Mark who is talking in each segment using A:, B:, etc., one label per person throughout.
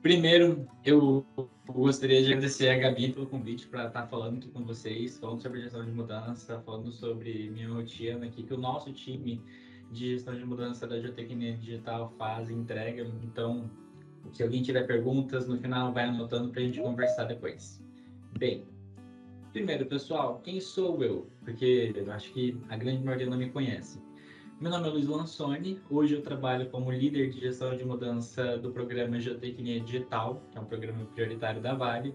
A: Primeiro, eu gostaria de agradecer a Gabi pelo convite para estar falando aqui com vocês, falando sobre gestão de mudança, falando sobre minha rotina aqui, que o nosso time de gestão de mudança da Geotecnia Digital faz e entrega. Então, se alguém tiver perguntas, no final vai anotando para a gente conversar depois. Bem, primeiro, pessoal, quem sou eu? Porque eu acho que a grande maioria não me conhece. Meu nome é Luiz Lansoni, hoje eu trabalho como líder de gestão de mudança do programa Geotecnia Digital, que é um programa prioritário da Vale.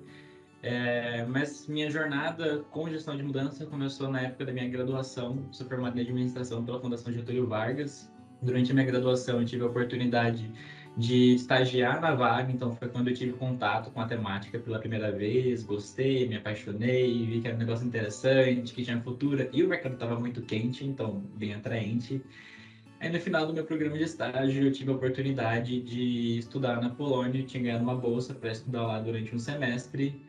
A: Mas minha jornada com gestão de mudança começou na época da minha graduação. Sou formado em administração pela Fundação Getúlio Vargas. Durante a minha graduação, eu tive a oportunidade de estagiar na Vale, então foi quando eu tive contato com a temática pela primeira vez. Gostei, me apaixonei, vi que era um negócio interessante, que tinha futuro, e o mercado estava muito quente, então bem atraente. Aí no final do meu programa de estágio, eu tive a oportunidade de estudar na Polônia, eu tinha ganhado uma bolsa para estudar lá durante um semestre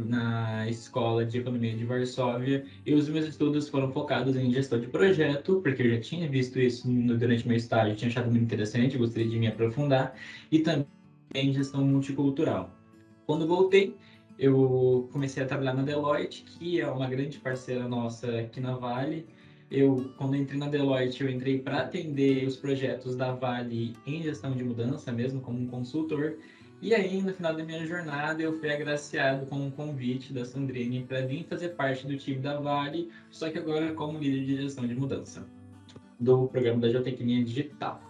A: na Escola de Economia de Varsóvia, e os meus estudos foram focados em gestão de projeto, porque eu já tinha visto isso durante meu estágio, tinha achado muito interessante, gostaria de me aprofundar, e também em gestão multicultural. Quando voltei, eu comecei a trabalhar na Deloitte, que é uma grande parceira nossa aqui na Vale. Quando entrei na Deloitte, eu entrei para atender os projetos da Vale em gestão de mudança, mesmo como um consultor. E aí, no final da minha jornada, eu fui agraciado com um convite da Sandrine para vir fazer parte do time da Vale, só que agora como líder de gestão de mudança do programa da Geotecnia Digital.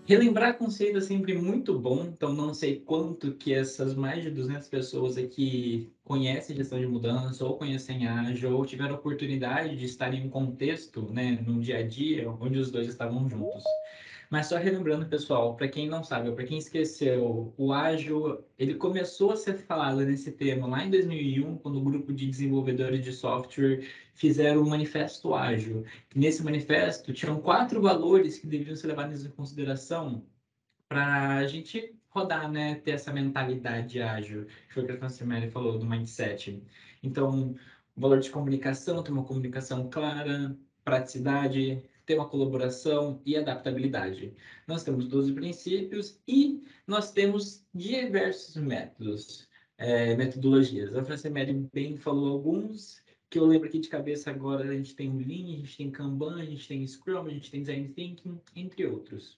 A: Relembrar conceito é sempre muito bom, então não sei quanto que essas mais de 200 pessoas aqui conhecem gestão de mudança, ou conhecem a Agile, ou tiveram a oportunidade de estar em um contexto, né, no dia a dia, onde os dois estavam juntos. Mas só relembrando, pessoal, para quem não sabe, ou para quem esqueceu, o ágil, ele começou a ser falado nesse tema lá em 2001, quando o grupo de desenvolvedores de software fizeram o Manifesto Ágil. Nesse manifesto, tinham 4 valores que deveriam ser levados em consideração para a gente rodar, né, ter essa mentalidade ágil, que foi o que a Francimele falou, do mindset. Então, o valor de comunicação, ter uma comunicação clara, praticidade, ter uma colaboração e adaptabilidade. Nós temos 12 princípios e nós temos diversos métodos, metodologias. A Francimele bem falou alguns, que eu lembro aqui de cabeça agora. A gente tem o Lean, a gente tem Kanban, a gente tem Scrum, a gente tem Design Thinking, entre outros.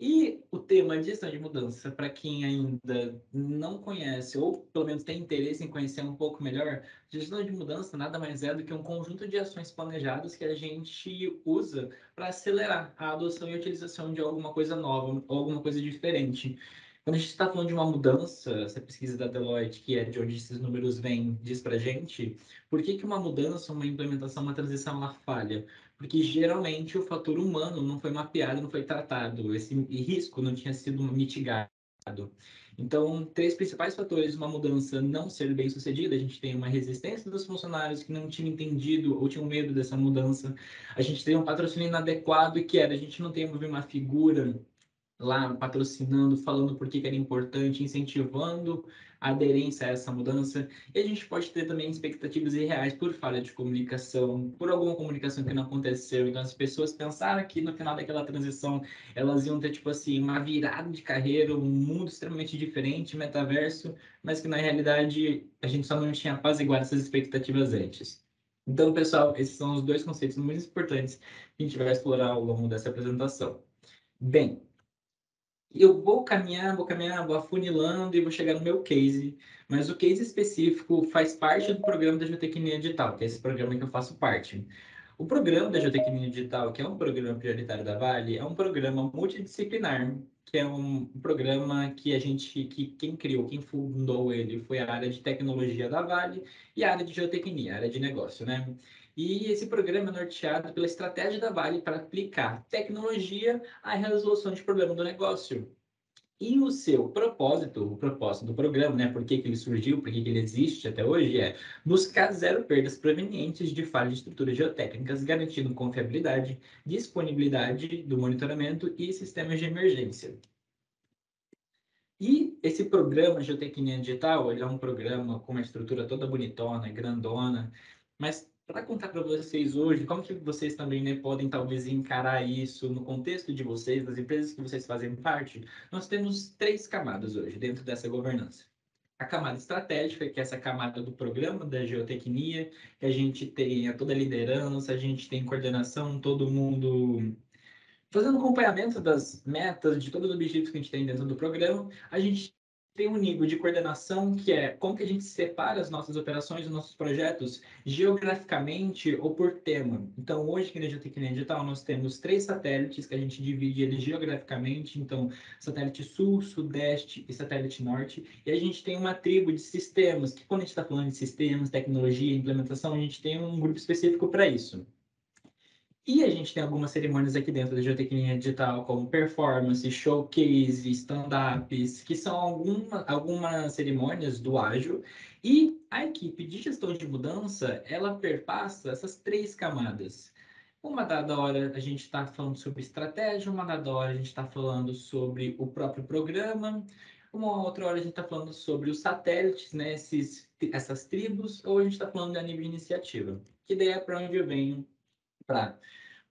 A: E o tema de gestão de mudança, para quem ainda não conhece, ou pelo menos tem interesse em conhecer um pouco melhor, gestão de mudança nada mais é do que um conjunto de ações planejadas que a gente usa para acelerar a adoção e utilização de alguma coisa nova, ou alguma coisa diferente. Quando a gente está falando de uma mudança, essa pesquisa da Deloitte, que é de onde esses números vêm, diz para a gente por que uma mudança, uma implementação, uma transição, ela falha. Porque geralmente o fator humano não foi mapeado, não foi tratado, esse risco não tinha sido mitigado. Então, 3 principais fatores de uma mudança não ser bem sucedida: a gente tem uma resistência dos funcionários que não tinham entendido ou tinham medo dessa mudança, a gente tem um patrocínio inadequado, que era a gente não tem uma figura lá patrocinando, falando por que era importante, incentivando a aderência a essa mudança. E a gente pode ter também expectativas irreais por falha de comunicação, por alguma comunicação que não aconteceu. Então, as pessoas pensaram que no final daquela transição elas iam ter, tipo assim, uma virada de carreira, um mundo extremamente diferente, metaverso, mas que na realidade a gente só não tinha apaziguado essas expectativas antes. Então, pessoal, esses são os 2 conceitos muito importantes que a gente vai explorar ao longo dessa apresentação. Bem, eu vou caminhar, vou afunilando e vou chegar no meu case. Mas o case específico faz parte do programa da Geotecnia Digital, que é esse programa que eu faço parte. O programa da Geotecnia Digital, que é um programa prioritário da Vale, é um programa multidisciplinar, que é um programa que quem criou, quem fundou ele foi a área de tecnologia da Vale e a área de geotecnia, a área de negócio, né? E esse programa é norteado pela estratégia da Vale para aplicar tecnologia à resolução de problema do negócio. E o seu propósito, o propósito do programa, né? Por que ele surgiu, por que ele existe até hoje, é buscar zero perdas provenientes de falhas de estruturas geotécnicas, garantindo confiabilidade, disponibilidade do monitoramento e sistemas de emergência. E esse programa Geotecnia Digital, ele é um programa com uma estrutura toda bonitona, grandona, mas para contar para vocês hoje como que vocês também, né, podem talvez encarar isso no contexto de vocês, das empresas que vocês fazem parte, nós temos três camadas hoje dentro dessa governança. A camada estratégica, que é essa camada do programa da geotecnia, que a gente tem toda a liderança, a gente tem coordenação, todo mundo fazendo acompanhamento das metas, de todos os objetivos que a gente tem dentro do programa. A gente tem um nível de coordenação que é como que a gente separa as nossas operações, os nossos projetos geograficamente ou por tema. Então, hoje aqui na Geotecnia Digital, nós temos três satélites que a gente divide eles geograficamente. Então, satélite sul, sudeste e satélite norte. E a gente tem uma tribo de sistemas, que quando a gente está falando de sistemas, tecnologia, implementação, a gente tem um grupo específico para isso. E a gente tem algumas cerimônias aqui dentro da Geotecnia Digital, como performance, showcase, stand-ups, que são algumas cerimônias do ágil. E a equipe de gestão de mudança, ela perpassa essas três camadas. Uma dada hora a gente está falando sobre estratégia, uma dada hora a gente está falando sobre o próprio programa, uma outra hora a gente está falando sobre os satélites, né, essas tribos, ou a gente está falando a nível de iniciativa. Que daí é para onde eu venho para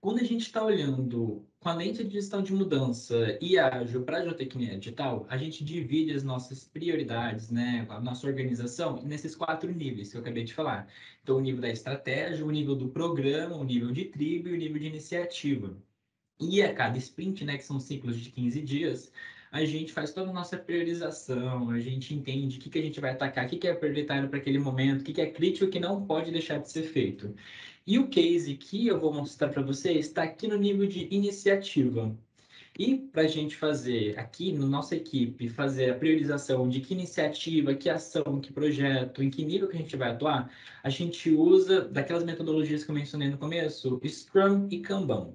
A: quando a gente está olhando com a lente de gestão de mudança e ágil para a geotecnia digital, a gente divide as nossas prioridades, né, a nossa organização nesses quatro níveis que eu acabei de falar. Então, o nível da estratégia, o nível do programa, o nível de tribo e o nível de iniciativa. E a cada sprint, né, que são ciclos de 15 dias, a gente faz toda a nossa priorização, a gente entende o que a gente vai atacar, o que é prioritário para aquele momento, o que é crítico e que não pode deixar de ser feito. E o case que eu vou mostrar para vocês está aqui no nível de iniciativa. E para a gente fazer aqui na nossa equipe, fazer a priorização de que iniciativa, que ação, que projeto, em que nível que a gente vai atuar, a gente usa daquelas metodologias que eu mencionei no começo, Scrum e Kanban.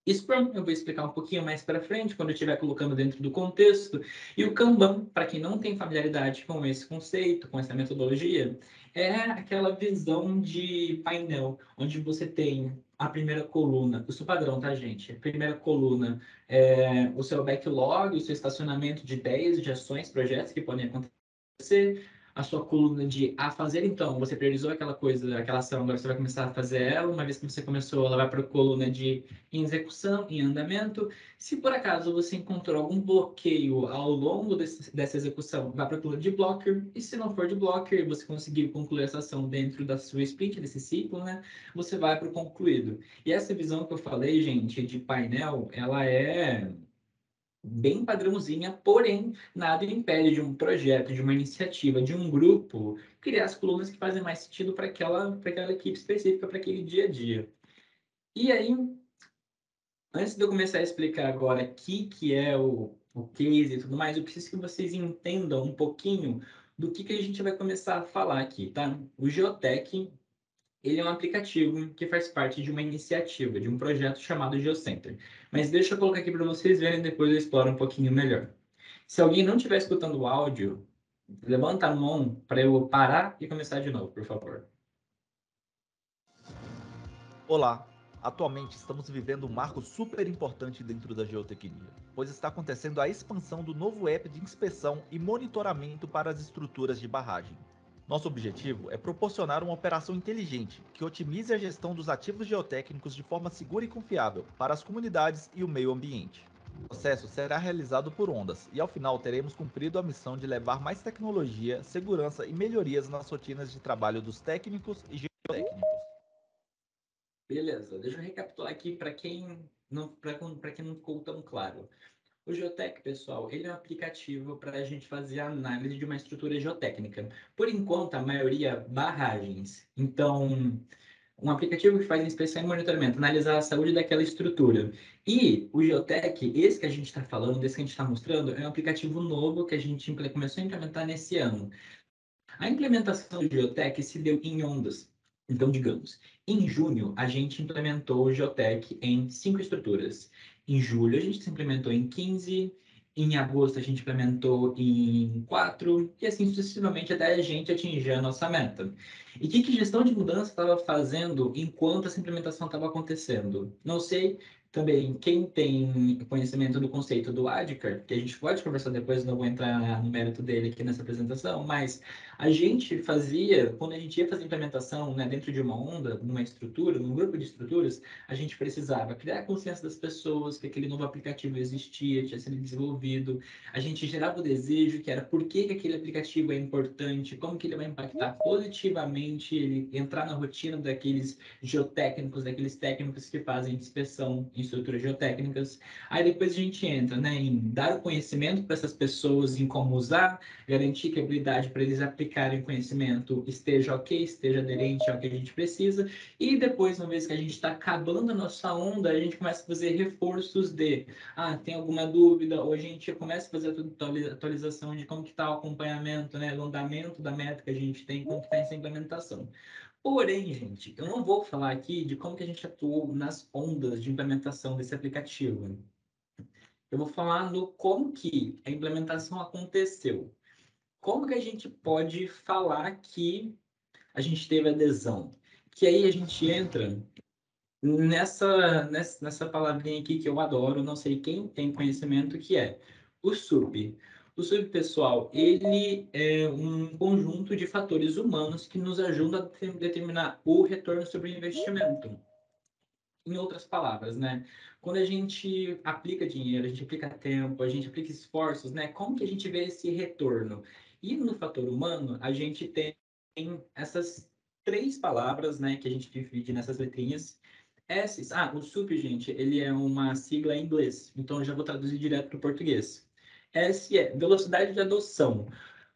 A: Scrum eu vou explicar um pouquinho mais para frente, quando eu estiver colocando dentro do contexto. E o Kanban, para quem não tem familiaridade com esse conceito, com essa metodologia, é aquela visão de painel, onde você tem a primeira coluna, isso é padrão, tá, gente? A primeira coluna é o seu backlog, o seu estacionamento de ideias, de ações, projetos que podem acontecer, a sua coluna de a fazer, então, você priorizou aquela coisa, aquela ação, agora você vai começar a fazer ela, uma vez que você começou, ela vai para a coluna de em execução, em andamento. Se por acaso você encontrou algum bloqueio ao longo dessa execução, vá para a coluna de blocker, e se não for de blocker, você conseguiu concluir essa ação dentro da sua sprint, desse ciclo, né? Você vai para o concluído. E essa visão que eu falei, gente, de painel, ela é bem padrãozinha, porém, nada impede de um projeto, de uma iniciativa, de um grupo, criar as colunas que fazem mais sentido para aquela equipe específica, para aquele dia a dia. E aí, antes de eu começar a explicar agora aqui que é o case e tudo mais, eu preciso que vocês entendam um pouquinho do que a gente vai começar a falar aqui, tá? O Geotech, ele é um aplicativo que faz parte de uma iniciativa, de um projeto chamado GeoCenter. Mas deixa eu colocar aqui para vocês verem, depois eu exploro um pouquinho melhor. Se alguém não estiver escutando o áudio, levanta a mão para eu parar e começar de novo, por favor.
B: Olá! Atualmente estamos vivendo um marco super importante dentro da geotecnia, pois está acontecendo a expansão do novo app de inspeção e monitoramento para as estruturas de barragem. Nosso objetivo é proporcionar uma operação inteligente que otimize a gestão dos ativos geotécnicos de forma segura e confiável para as comunidades e o meio ambiente. O processo será realizado por ondas e ao final teremos cumprido a missão de levar mais tecnologia, segurança e melhorias nas rotinas de trabalho dos técnicos e geotécnicos.
A: Beleza, deixa eu recapitular aqui para quem não ficou tão claro. O Geotech, pessoal, ele é um aplicativo para a gente fazer a análise de uma estrutura geotécnica. Por enquanto, a maioria barragens. Então, um aplicativo que faz inspeção e monitoramento, analisar a saúde daquela estrutura. E o Geotech, esse que a gente está falando, desse que a gente está mostrando, é um aplicativo novo que a gente começou a implementar nesse ano. A implementação do Geotech se deu em ondas. Então, digamos, em junho, a gente implementou o Geotech em 5 estruturas. Em julho, a gente implementou em 15. Em agosto, a gente implementou em 4. E assim sucessivamente até a gente atingir a nossa meta. E o que gestão de mudança estava fazendo enquanto essa implementação estava acontecendo? Não sei, Também, quem tem conhecimento do conceito do ADKAR, que a gente pode conversar depois, não vou entrar no mérito dele aqui nessa apresentação, mas a gente fazia, quando a gente ia fazer implementação, né, dentro de uma onda, numa estrutura, num grupo de estruturas, a gente precisava criar a consciência das pessoas que aquele novo aplicativo existia, tinha sido desenvolvido, a gente gerava o desejo, que era por que aquele aplicativo é importante, como que ele vai impactar positivamente, ele entrar na rotina daqueles geotécnicos, daqueles técnicos que fazem inspeção em estruturas geotécnicas. Aí depois a gente entra, né, em dar o conhecimento para essas pessoas em como usar, garantir que a habilidade para eles aplicarem o conhecimento esteja ok, esteja aderente ao que a gente precisa. E depois, uma vez que a gente está acabando a nossa onda, a gente começa a fazer reforços de, tem alguma dúvida, ou a gente começa a fazer a atualização de como que está o acompanhamento, né, o andamento da meta que a gente tem, como que está essa implementação. Porém, gente, eu não vou falar aqui de como que a gente atuou nas ondas de implementação desse aplicativo. Eu vou falar do como que a implementação aconteceu. Como que a gente pode falar que a gente teve adesão? Que aí a gente entra nessa palavrinha aqui que eu adoro, não sei quem tem conhecimento, que é o SUP. O SUP, pessoal, ele é um conjunto de fatores humanos que nos ajudam a determinar o retorno sobre o investimento. Em outras palavras, né? Quando a gente aplica dinheiro, a gente aplica tempo, a gente aplica esforços, né? Como que a gente vê esse retorno? E no fator humano, a gente tem essas três palavras, né, que a gente divide nessas letrinhas. O SUP, gente, ele é uma sigla em inglês, então eu já vou traduzir direto para o português. S é velocidade de adoção.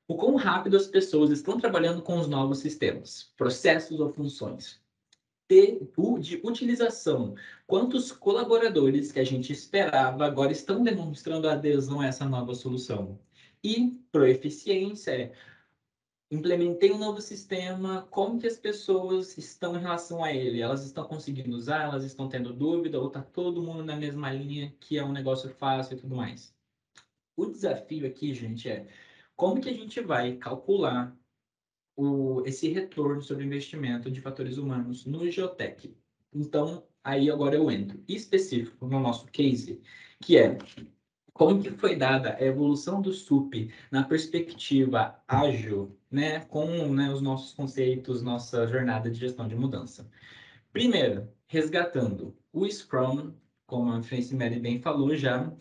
A: O quão rápido as pessoas estão trabalhando com os novos sistemas, processos ou funções. De utilização. Quantos colaboradores que a gente esperava agora estão demonstrando adesão a essa nova solução? E proeficiência é implementei um novo sistema, como que as pessoas estão em relação a ele? Elas estão conseguindo usar, elas estão tendo dúvida, ou está todo mundo na mesma linha, que é um negócio fácil e tudo mais? O desafio aqui, gente, é como que a gente vai calcular esse retorno sobre investimento de fatores humanos no Geotech. Então, aí agora eu entro específico no nosso case, que é como que foi dada a evolução do SUP na perspectiva ágil, né, com, né, os nossos conceitos, nossa jornada de gestão de mudança. Primeiro, resgatando o Scrum, como a Francis Mary bem falou já,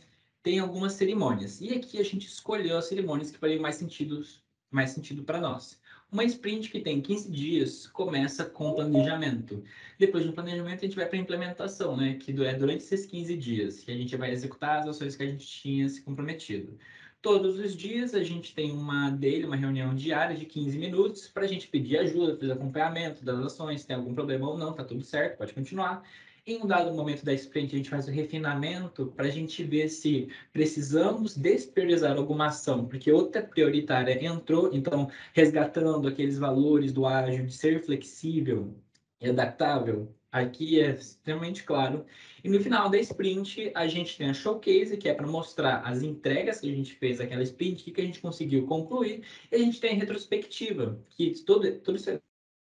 A: tem algumas cerimônias. E aqui a gente escolheu as cerimônias que fariam mais sentido para nós. Uma sprint que tem 15 dias começa com planejamento. Depois do planejamento, a gente vai para a implementação, né? Que é durante esses 15 dias que a gente vai executar as ações que a gente tinha se comprometido. Todos os dias a gente tem uma reunião diária de 15 minutos para a gente pedir ajuda, fazer acompanhamento das ações, se tem algum problema ou não, tá tudo certo, pode continuar. Em um dado momento da sprint, a gente faz o refinamento para a gente ver se precisamos despriorizar alguma ação, porque outra prioritária entrou, então, resgatando aqueles valores do ágil, de ser flexível e adaptável, aqui é extremamente claro. E no final da sprint, a gente tem a showcase, que é para mostrar as entregas que a gente fez naquela sprint, o que a gente conseguiu concluir, e a gente tem a retrospectiva, que tudo isso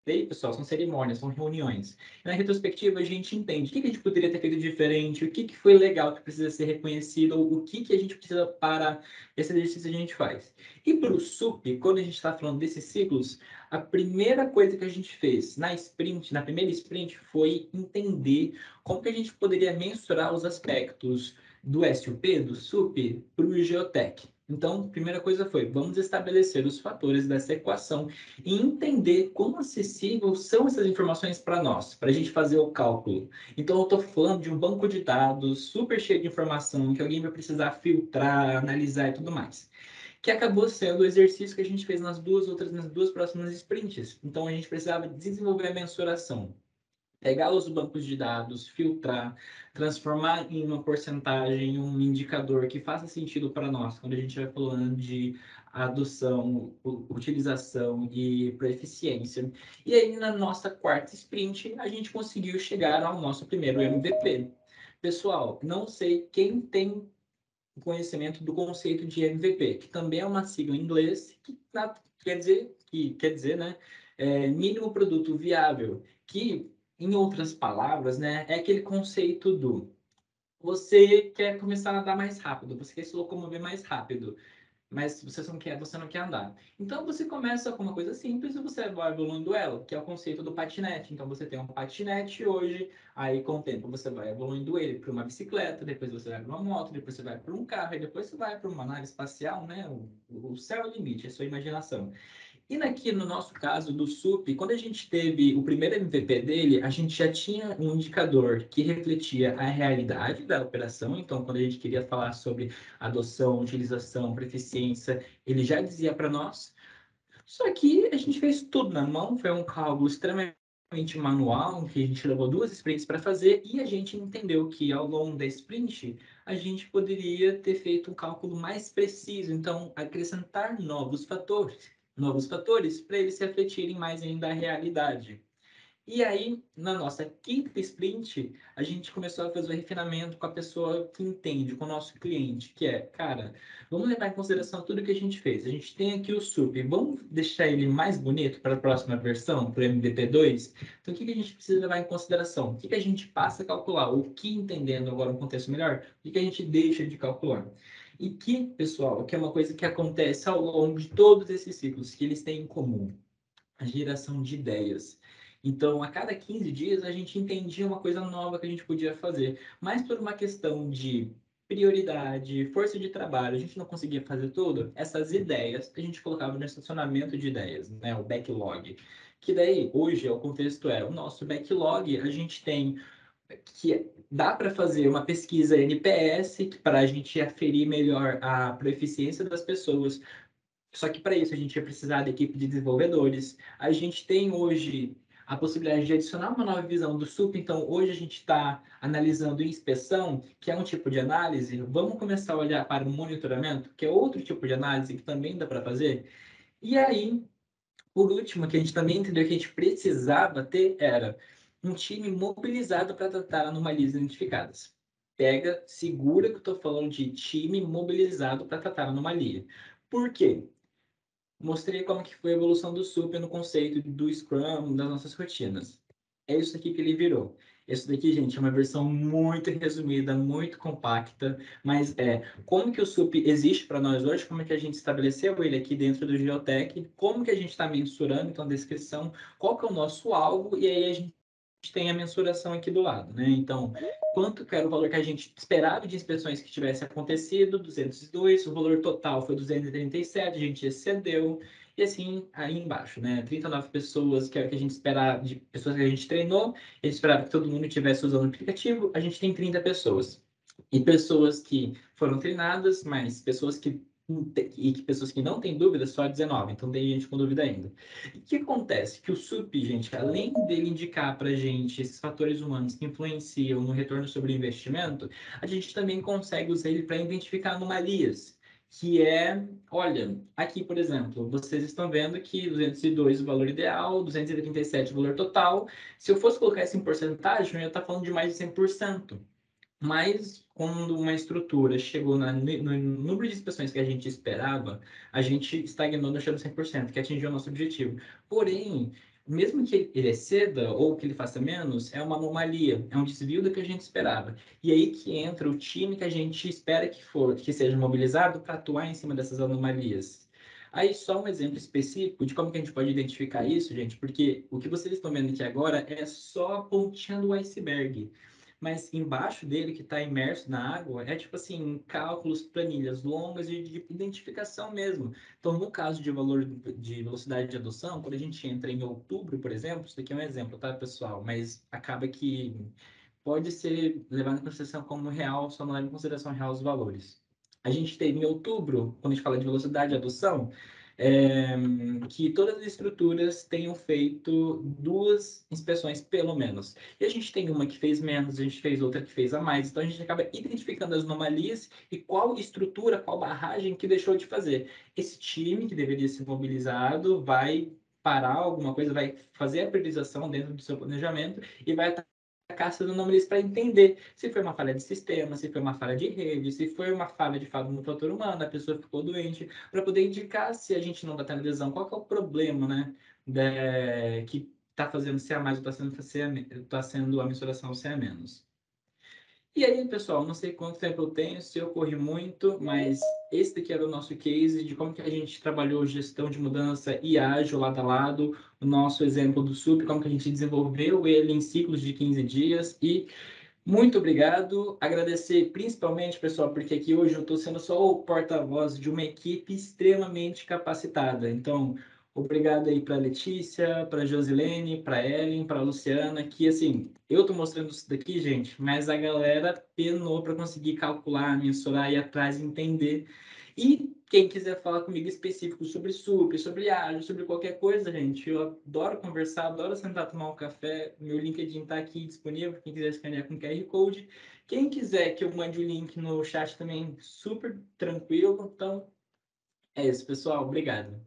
A: aí, pessoal, são cerimônias, são reuniões. Na retrospectiva, a gente entende o que a gente poderia ter feito diferente, o que foi legal que precisa ser reconhecido, ou o que a gente precisa para esse exercício que a gente faz. E para o SUP, quando a gente está falando desses ciclos, a primeira coisa que a gente fez na sprint, na primeira sprint, foi entender como que a gente poderia mensurar os aspectos do SUP, do SUP, para o Geotech. Então, a primeira coisa foi, vamos estabelecer os fatores dessa equação e entender quão acessíveis são essas informações para nós, para a gente fazer o cálculo. Então, eu estou falando de um banco de dados super cheio de informação que alguém vai precisar filtrar, analisar e tudo mais. Que acabou sendo o exercício que a gente fez nas duas próximas sprints. Então, a gente precisava desenvolver a mensuração, pegar os bancos de dados, filtrar, transformar em uma porcentagem, um indicador que faça sentido para nós, quando a gente vai falando de adoção, utilização e proeficiência. E aí, na nossa quarta sprint, a gente conseguiu chegar ao nosso primeiro MVP. Pessoal, não sei quem tem conhecimento do conceito de MVP, que também é uma sigla em inglês, que quer dizer, né, mínimo produto viável, que, em outras palavras, né, é aquele conceito do você quer começar a nadar mais rápido, você quer se locomover mais rápido, mas você não quer andar. Então você começa com uma coisa simples e você vai evoluindo ela, que é o conceito do patinete. Então você tem um patinete hoje, aí com o tempo você vai evoluindo ele para uma bicicleta, depois você vai para uma moto, depois você vai para um carro, e depois você vai para uma nave espacial, né? O céu é o limite, é a sua imaginação. E aqui no nosso caso do SUP, quando a gente teve o primeiro MVP dele, a gente já tinha um indicador que refletia a realidade da operação. Então, quando a gente queria falar sobre adoção, utilização, proficiência, ele já dizia para nós. Só que a gente fez tudo na mão, foi um cálculo extremamente manual, que a gente levou 2 sprints para fazer, e a gente entendeu que ao longo da sprint a gente poderia ter feito um cálculo mais preciso, então acrescentar novos fatores para eles refletirem mais ainda a realidade. E aí, na nossa quinta sprint, a gente começou a fazer o refinamento com a pessoa que entende, com o nosso cliente, que é, cara, vamos levar em consideração tudo que a gente fez. A gente tem aqui o SUP, vamos deixar ele mais bonito para a próxima versão, para o MVP2? Então, o que que a gente precisa levar em consideração? O que que a gente passa a calcular? O que, entendendo agora um contexto melhor, o que a gente deixa de calcular? E que, pessoal, que é uma coisa que acontece ao longo de todos esses ciclos, que eles têm em comum a geração de ideias. Então, a cada 15 dias, a gente entendia uma coisa nova que a gente podia fazer, mas por uma questão de prioridade, força de trabalho, a gente não conseguia fazer tudo, essas ideias a gente colocava no estacionamento de ideias, né, o backlog. Que daí, hoje, o contexto é, o nosso backlog, a gente tem que dá para fazer uma pesquisa NPS para a gente aferir melhor a proficiência das pessoas, só que para isso a gente ia precisar da equipe de desenvolvedores. A gente tem hoje a possibilidade de adicionar uma nova visão do SUP, então hoje a gente está analisando inspeção, que é um tipo de análise. Vamos começar a olhar para o monitoramento, que é outro tipo de análise que também dá para fazer. E aí, por último, que a gente também entendeu que a gente precisava ter era um time mobilizado para tratar anomalias identificadas. Pega, segura que eu estou falando de time mobilizado para tratar anomalia. Por quê? Mostrei como que foi a evolução do Super no conceito do Scrum, das nossas rotinas. É isso aqui que ele virou. Isso daqui, gente, é uma versão muito resumida, muito compacta, mas é como que o SUP existe para nós hoje, como é que a gente estabeleceu ele aqui dentro do Geotech, como que a gente está mensurando, então, a descrição, qual que é o nosso alvo, e aí a gente tem a mensuração aqui do lado, né? Então, quanto que era o valor que a gente esperava de inspeções que tivesse acontecido, 202, o valor total foi 237, a gente excedeu, e assim, aí embaixo, né? 39 pessoas, que era o que a gente esperava, de pessoas que a gente treinou, a gente esperava que todo mundo estivesse usando o aplicativo, a gente tem 30 pessoas. E pessoas que foram treinadas, mas pessoas que pessoas que não têm dúvida, só 19. Então tem gente com dúvida ainda. E o que acontece? Que o SUP, gente, além dele indicar para a gente esses fatores humanos que influenciam no retorno sobre o investimento, a gente também consegue usar ele para identificar anomalias. Que é, olha, aqui, por exemplo, vocês estão vendo que 202 o valor ideal, 237 o valor total. Se eu fosse colocar isso em porcentagem, eu ia estar falando de mais de 100%. Mas quando uma estrutura chegou no número de inspeções que a gente esperava, a gente estagnou no chão 100%, que atingiu o nosso objetivo. Porém, mesmo que ele exceda ou que ele faça menos, é uma anomalia, é um desvio do que a gente esperava. E aí que entra o time que a gente espera que seja mobilizado para atuar em cima dessas anomalias. Aí só um exemplo específico de como que a gente pode identificar isso, gente, porque o que vocês estão vendo aqui agora é só a pontinha do iceberg, mas embaixo dele, que está imerso na água, é tipo assim, cálculos, planilhas longas de identificação mesmo. Então, no caso de valor de velocidade de adoção, quando a gente entra em outubro, por exemplo, isso daqui é um exemplo, tá, pessoal? Mas acaba que pode ser levado em consideração como real, só não leva em consideração real os valores. A gente teve em outubro, quando a gente fala de velocidade de adoção, é, que todas as estruturas tenham feito 2 inspeções, pelo menos. E a gente tem uma que fez menos, a gente fez outra que fez a mais. Então a gente acaba identificando as anomalias e qual estrutura, qual barragem que deixou de fazer. Esse time que deveria ser mobilizado vai parar alguma coisa, vai fazer a priorização dentro do seu planejamento e vai caça do nome para entender se foi uma falha de sistema, se foi uma falha de rede, se foi uma falha de fato no fator humano, a pessoa ficou doente, para poder indicar se a gente não está tendo lesão, qual que é o problema, né, que está fazendo CA mais ou está sendo a mensuração CA menos. E aí, pessoal, não sei quanto tempo eu tenho, se eu corri muito, mas esse daqui era o nosso case de como que a gente trabalhou gestão de mudança e ágil lado a lado, o nosso exemplo do SUP, como que a gente desenvolveu ele em ciclos de 15 dias e muito obrigado. Agradecer principalmente, pessoal, porque aqui hoje eu estou sendo só o porta-voz de uma equipe extremamente capacitada. Então, obrigado aí para a Letícia, para a Josilene, para a Ellen, para a Luciana, que assim, eu estou mostrando isso daqui, gente, mas a galera penou para conseguir calcular, mensurar, ir atrás, entender. E quem quiser falar comigo específico sobre SUP, sobre ágil, sobre qualquer coisa, gente, eu adoro conversar, adoro sentar tomar um café. Meu LinkedIn está aqui disponível, quem quiser escanear com QR Code. Quem quiser que eu mande o link no chat também, super tranquilo. Então, é isso, pessoal. Obrigado.